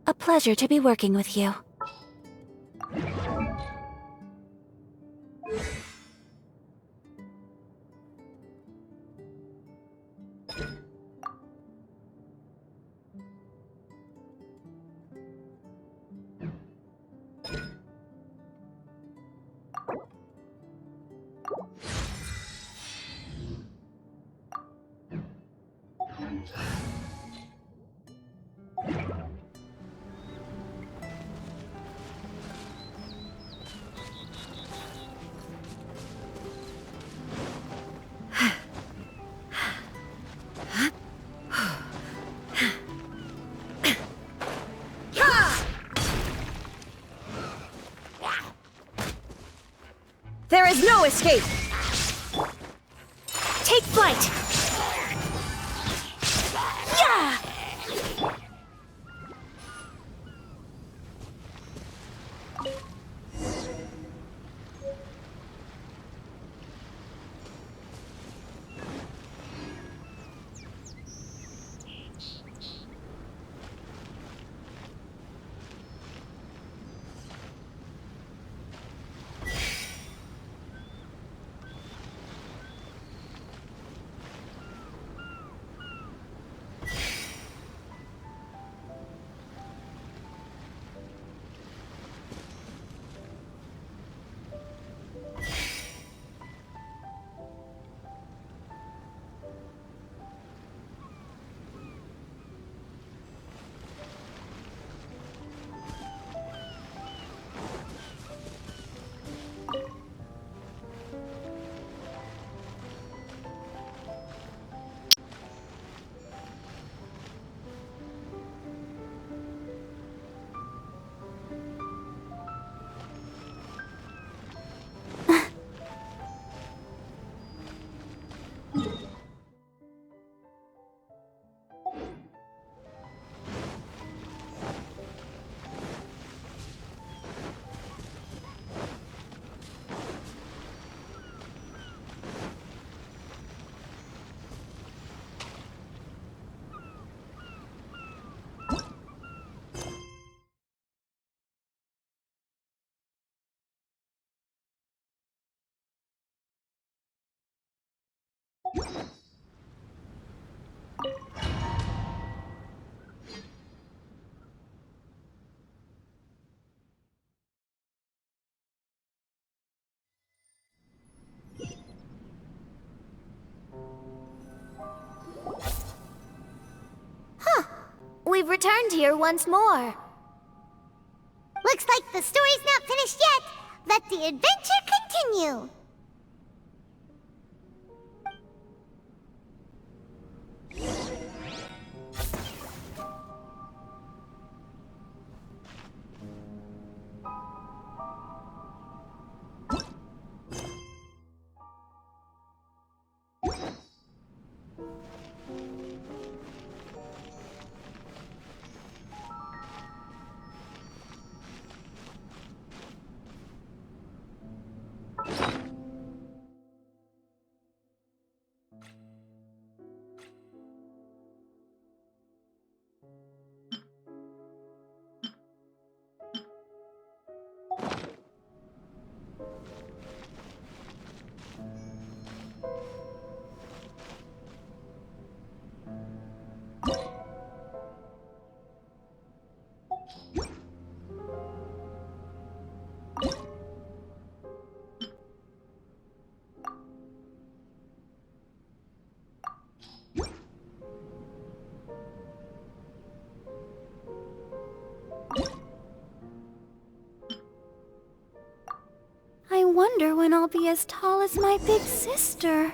A pleasure to be working with you. There is no escape! Take flight! Yeah! We've returned here once more. Looks like the story's not finished yet. Let the adventure continue. I wonder when I'll be as tall as my big sister.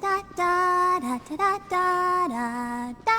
da da da da da da da da.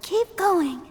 Keep going.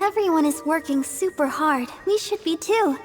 Everyone is working super hard. We should be too.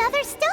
another star!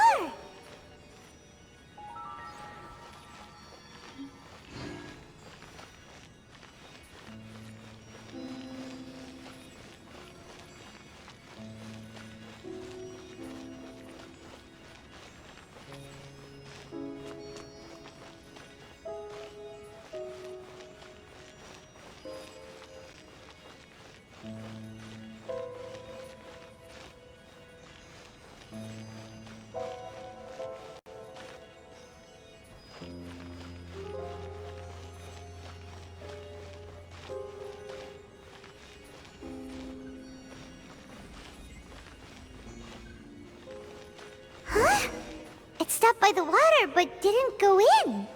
It stopped by the water, but didn't go in.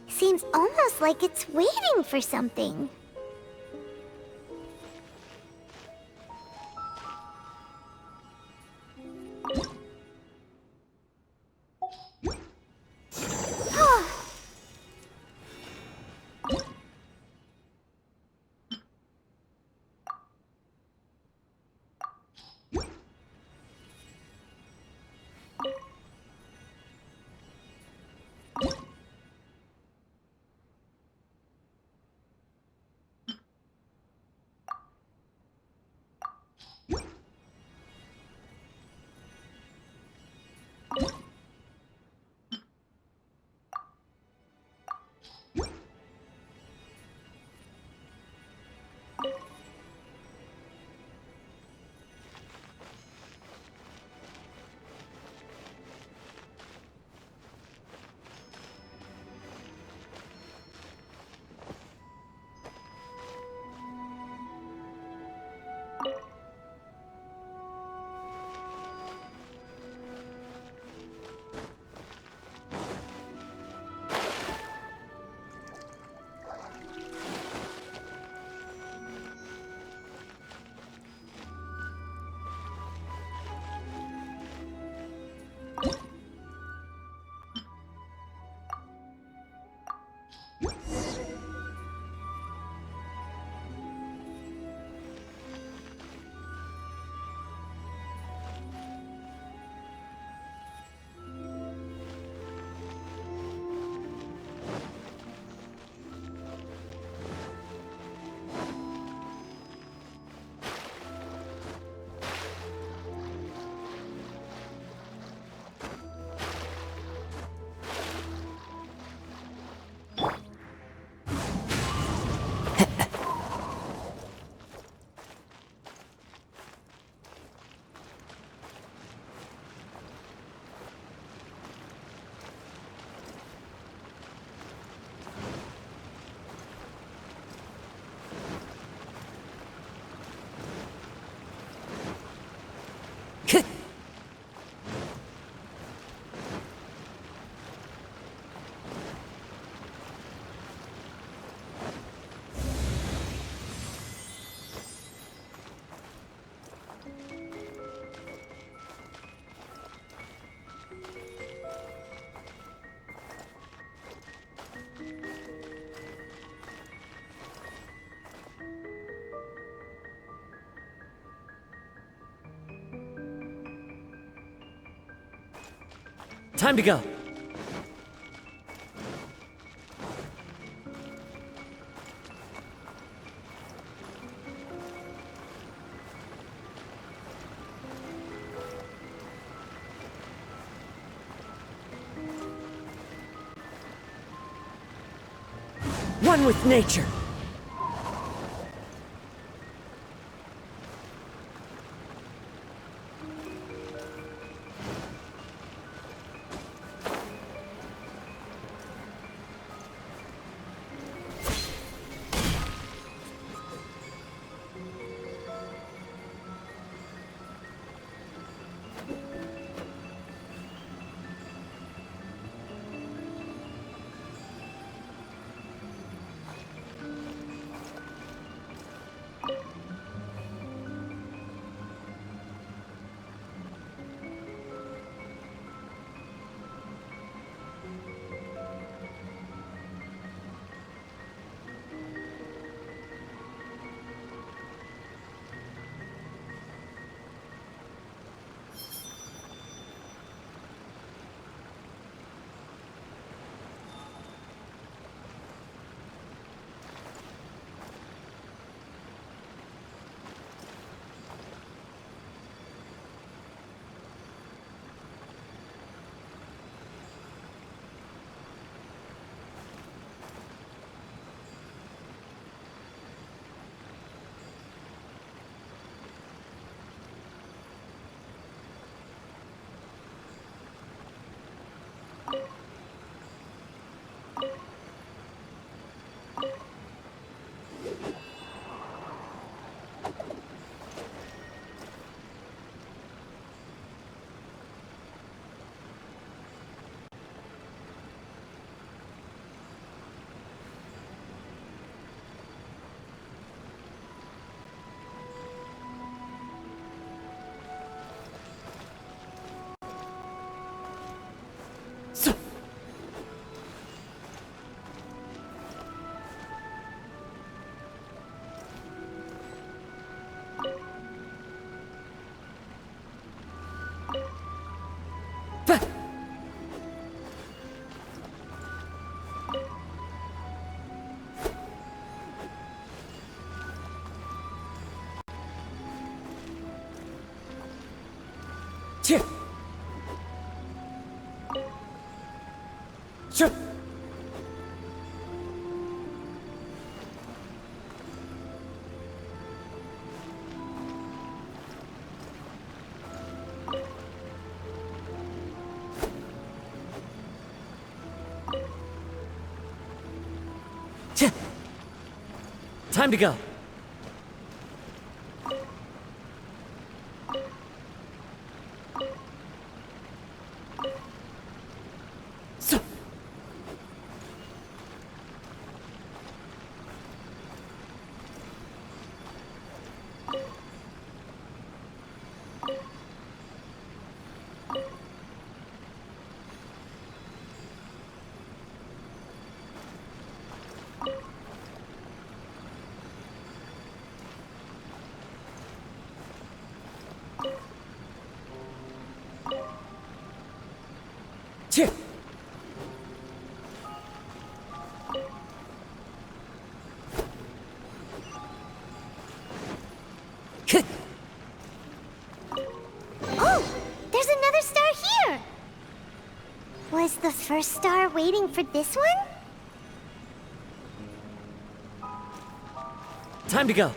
Seems almost like it's waiting for something. Time to go. One with nature. Chip. Chip. Time to go. So. Chip. Oh, there's another star here! Was the first star waiting for this one? Time to go.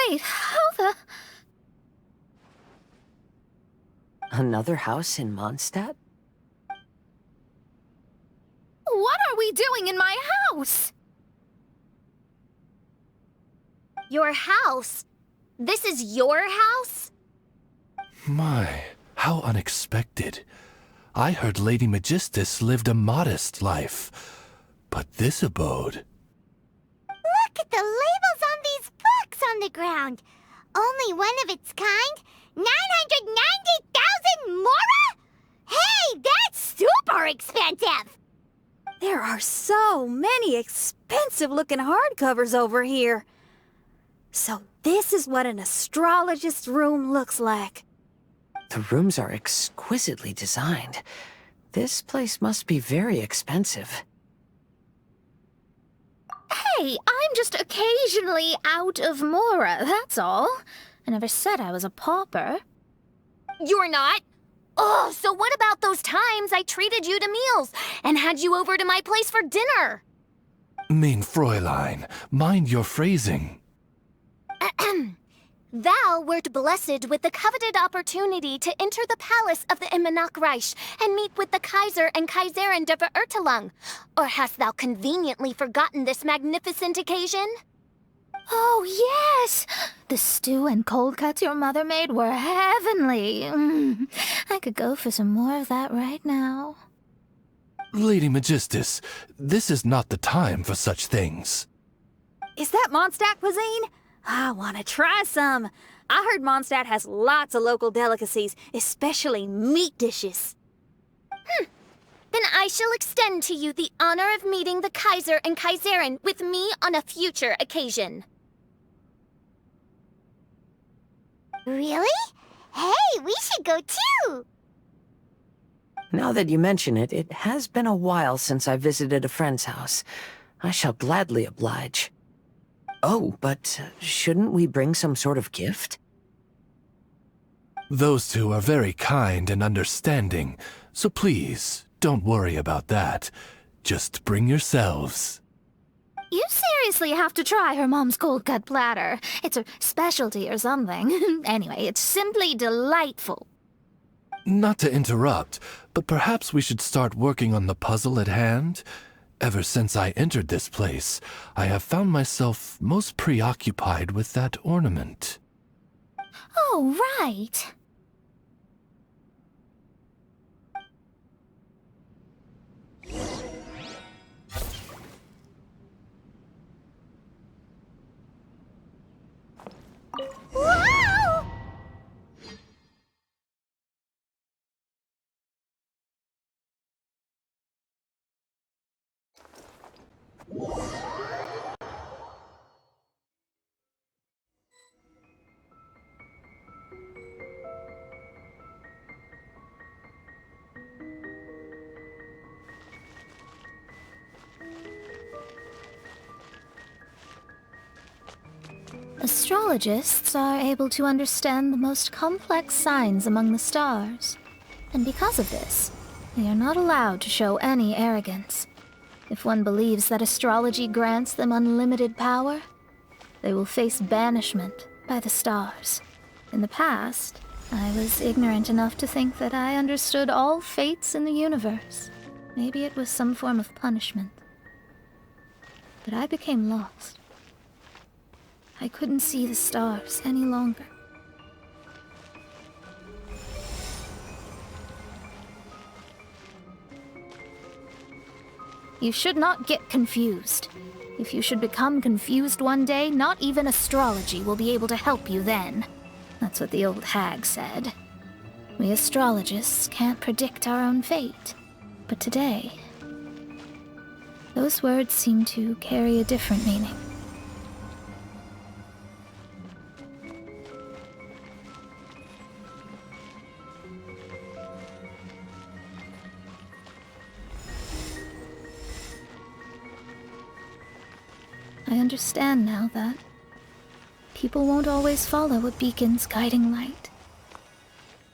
Wait, how the... Another house in Mondstadt? What are we doing in my house? Your house? This is your house? My, how unexpected. I heard Lady Magistus lived a modest life, but this abode... Look at the labels on these books on the ground. Only one of its kind? 990,000 mora? Hey, that's super expensive! There are so many expensive-looking hardcovers over here. So this is what an astrologist's room looks like. The rooms are exquisitely designed. This place must be very expensive. Hey, I'm just occasionally out of mora, that's all. I never said I was a pauper. You're not? Oh, so what about those times I treated you to meals and had you over to my place for dinner? Mein Fräulein, mind your phrasing. Thou wert blessed with the coveted opportunity to enter the palace of the Immanok Reich and meet with the Kaiser and Kaiserin der Verurteilung. Or hast thou conveniently forgotten this magnificent occasion? Oh, yes! The stew and cold cuts your mother made were heavenly. I could go for some more of that right now. Lady Magistus, this is not the time for such things. Is that Mondstadt cuisine? I want to try some. I heard Mondstadt has lots of local delicacies, especially meat dishes. Then I shall extend to you the honor of meeting the Kaiser and Kaiserin with me on a future occasion. Really? Hey, we should go too! Now that you mention it, it has been a while since I visited a friend's house. I shall gladly oblige. Oh, but shouldn't we bring some sort of gift? Those two are very kind and understanding, so please, don't worry about that. Just bring yourselves. You seriously have to try her mom's cold cut platter. It's her specialty or something. Anyway, it's simply delightful. Not to interrupt, but perhaps we should start working on the puzzle at hand? Ever since I entered this place, I have found myself most preoccupied with that ornament. Oh, right. Wow! Astrologists are able to understand the most complex signs among the stars. And because of this, they are not allowed to show any arrogance. If one believes that astrology grants them unlimited power, they will face banishment by the stars. In the past, I was ignorant enough to think that I understood all fates in the universe. Maybe it was some form of punishment. But I became lost. I couldn't see the stars any longer. You should not get confused. If you should become confused one day, not even astrology will be able to help you then. That's what the old hag said. We astrologists can't predict our own fate. But today, those words seem to carry a different meaning. I understand now that people won't always follow a beacon's guiding light.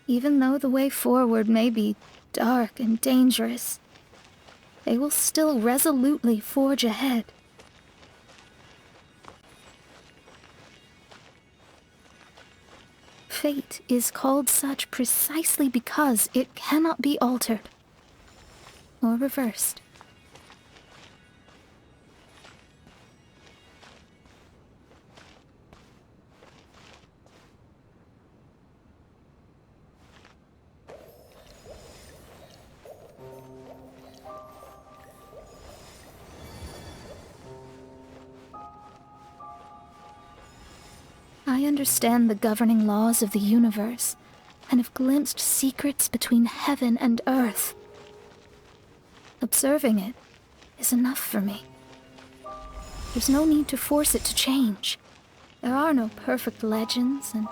Even though the way forward may be dark and dangerous, they will still resolutely forge ahead. Fate is called such precisely because it cannot be altered or reversed. I understand the governing laws of the universe, and have glimpsed secrets between heaven and earth. Observing it is enough for me. There's no need to force it to change. There are no perfect legends, and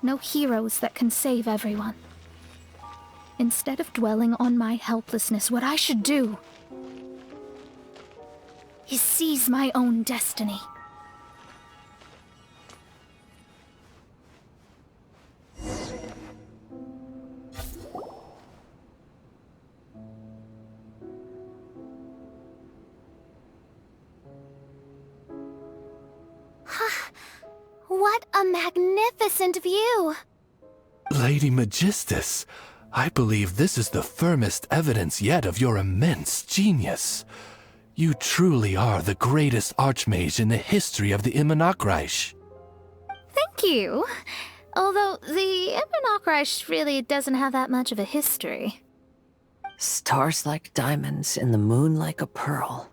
no heroes that can save everyone. Instead of dwelling on my helplessness, what I should do is seize my own destiny. What a magnificent view! Lady Magistus, I believe this is the firmest evidence yet of your immense genius. You truly are the greatest archmage in the history of the Immonokreich. Thank you. Although the Immonokreich really doesn't have that much of a history. Stars like diamonds and the moon like a pearl.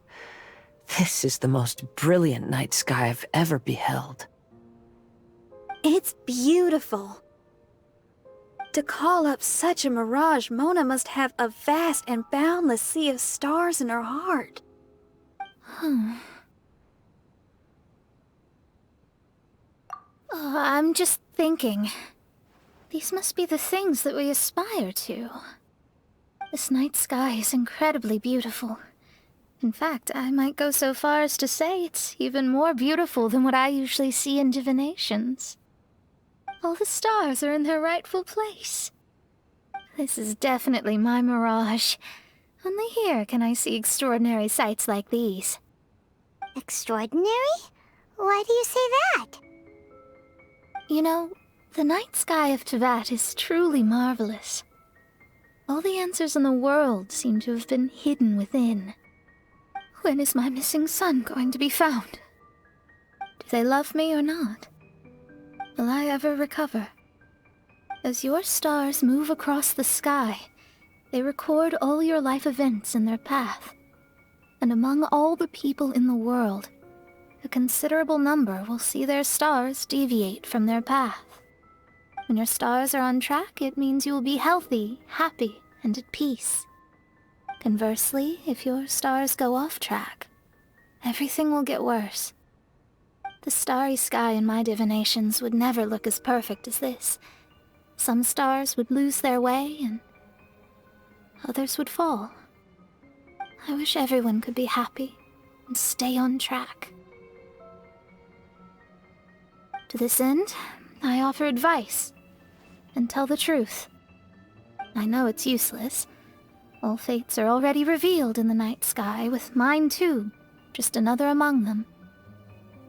This is the most brilliant night sky I've ever beheld. It's beautiful. To call up such a mirage, Mona must have a vast and boundless sea of stars in her heart. I'm just thinking. These must be the things that we aspire to. This night sky is incredibly beautiful. In fact, I might go so far as to say it's even more beautiful than what I usually see in divinations. All the stars are in their rightful place. This is definitely my mirage. Only here can I see extraordinary sights like these. Extraordinary? Why do you say that? You know, the night sky of Tevat is truly marvelous. All the answers in the world seem to have been hidden within. When is my missing son going to be found? Do they love me or not? Will I ever recover? As your stars move across the sky, they record all your life events in their path. And among all the people in the world, a considerable number will see their stars deviate from their path. When your stars are on track, it means you will be healthy, happy, and at peace. Conversely, if your stars go off track, everything will get worse. The starry sky in my divinations would never look as perfect as this. Some stars would lose their way, and others would fall. I wish everyone could be happy and stay on track. To this end, I offer advice and tell the truth. I know it's useless. All fates are already revealed in the night sky, with mine too, just another among them.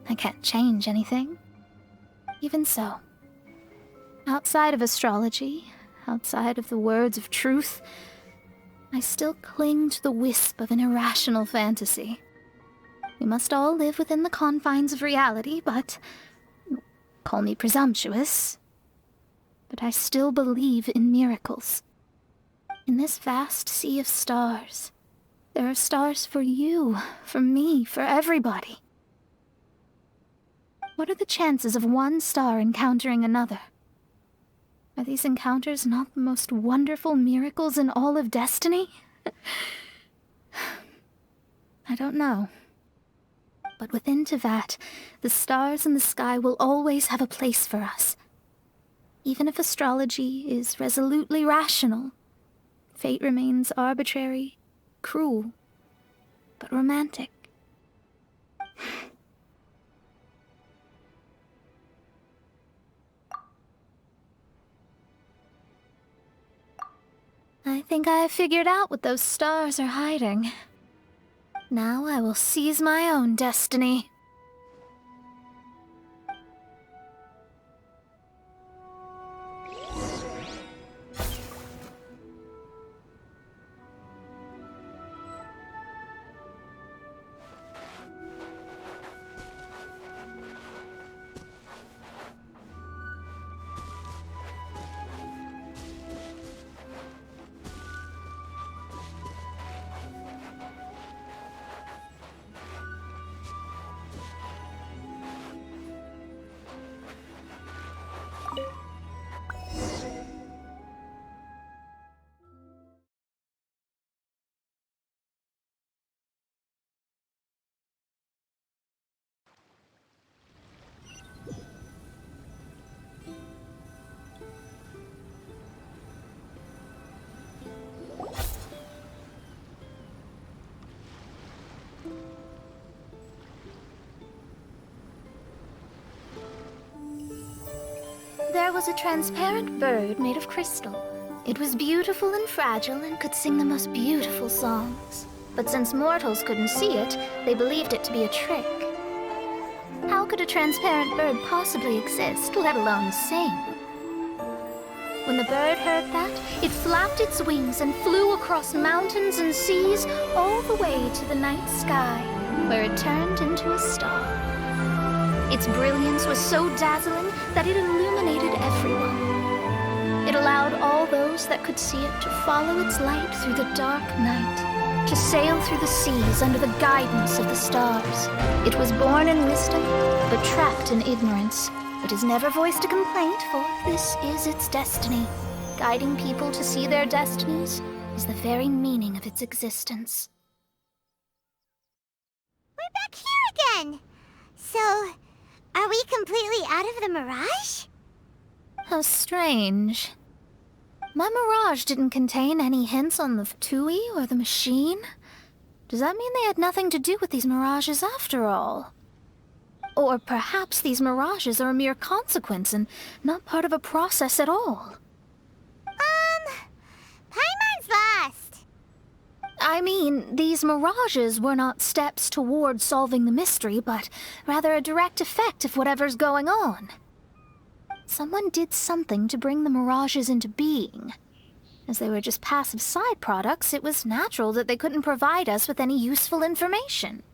I can't change anything. Even so, outside of astrology, outside of the words of truth, I still cling to the wisp of an irrational fantasy. We must all live within the confines of reality, but... call me presumptuous, but I still believe in miracles. In this vast sea of stars, there are stars for you, for me, for everybody. What are the chances of one star encountering another? Are these encounters not the most wonderful miracles in all of destiny? I don't know. But within Tevat, the stars in the sky will always have a place for us. Even if astrology is resolutely rational, fate remains arbitrary, cruel, but romantic. I think I have figured out what those stars are hiding. Now I will seize my own destiny. There was a transparent bird made of crystal. It was beautiful and fragile and could sing the most beautiful songs. But since mortals couldn't see it, they believed it to be a trick. How could a transparent bird possibly exist, let alone sing? When the bird heard that, it flapped its wings and flew across mountains and seas all the way to the night sky, where it turned into a star. Its brilliance was so dazzling that it illuminated everyone. It allowed all those that could see it to follow its light through the dark night, to sail through the seas under the guidance of the stars. It was born in wisdom, but trapped in ignorance. It has never voiced a complaint, for this is its destiny. Guiding people to see their destinies is the very meaning of its existence. We're back here again! So, are we completely out of the mirage? How strange. My mirage didn't contain any hints on the Tui or the machine. Does that mean they had nothing to do with these mirages after all? Or perhaps these mirages are a mere consequence and not part of a process at all. Paimon's lost. I mean, these mirages were not steps toward solving the mystery, but rather a direct effect of whatever's going on. Someone did something to bring the mirages into being. As they were just passive side products, it was natural that they couldn't provide us with any useful information.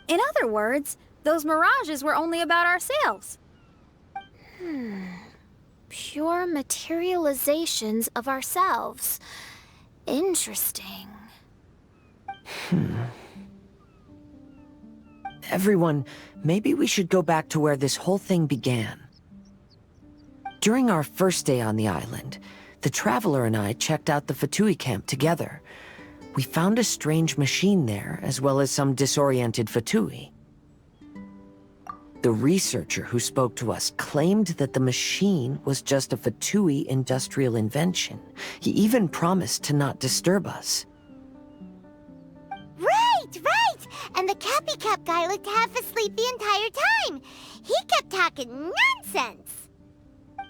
In other words, those mirages were only about ourselves. Pure materializations of ourselves. Interesting. Everyone, maybe we should go back to where this whole thing began. During our first day on the island, the Traveler and I checked out the Fatui camp together. We found a strange machine there, as well as some disoriented Fatui. The researcher who spoke to us claimed that the machine was just a Fatui industrial invention. He even promised to not disturb us. Right! And the Cappy Cap guy looked half asleep the entire time. He kept talking nonsense.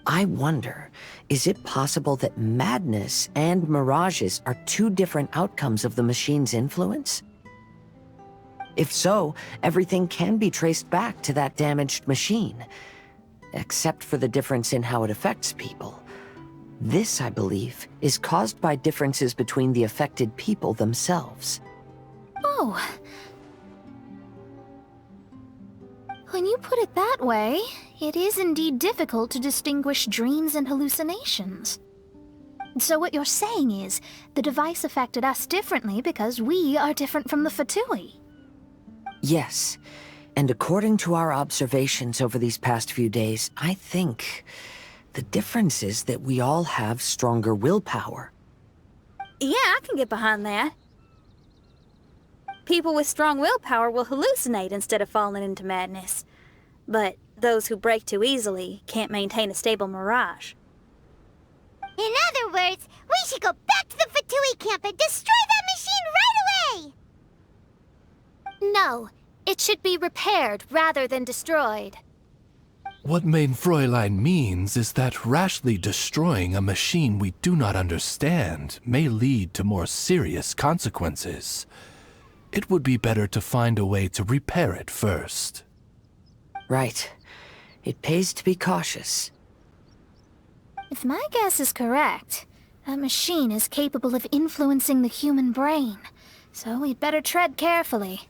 I wonder, is it possible that madness and mirages are two different outcomes of the machine's influence? If so, everything can be traced back to that damaged machine, except for the difference in how it affects people. This, I believe, is caused by differences between the affected people themselves. Oh. When you put it that way, it is indeed difficult to distinguish dreams and hallucinations. So what you're saying is, the device affected us differently because we are different from the Fatui. Yes, and according to our observations over these past few days, I think the difference is that we all have stronger willpower. Yeah, I can get behind that. People with strong willpower will hallucinate instead of falling into madness. But those who break too easily can't maintain a stable mirage. In other words, we should go back to the Fatui camp and destroy that machine right away! No, it should be repaired rather than destroyed. What mein Fräulein means is that rashly destroying a machine we do not understand may lead to more serious consequences. It would be better to find a way to repair it first. Right. It pays to be cautious. If my guess is correct, that machine is capable of influencing the human brain, so we'd better tread carefully.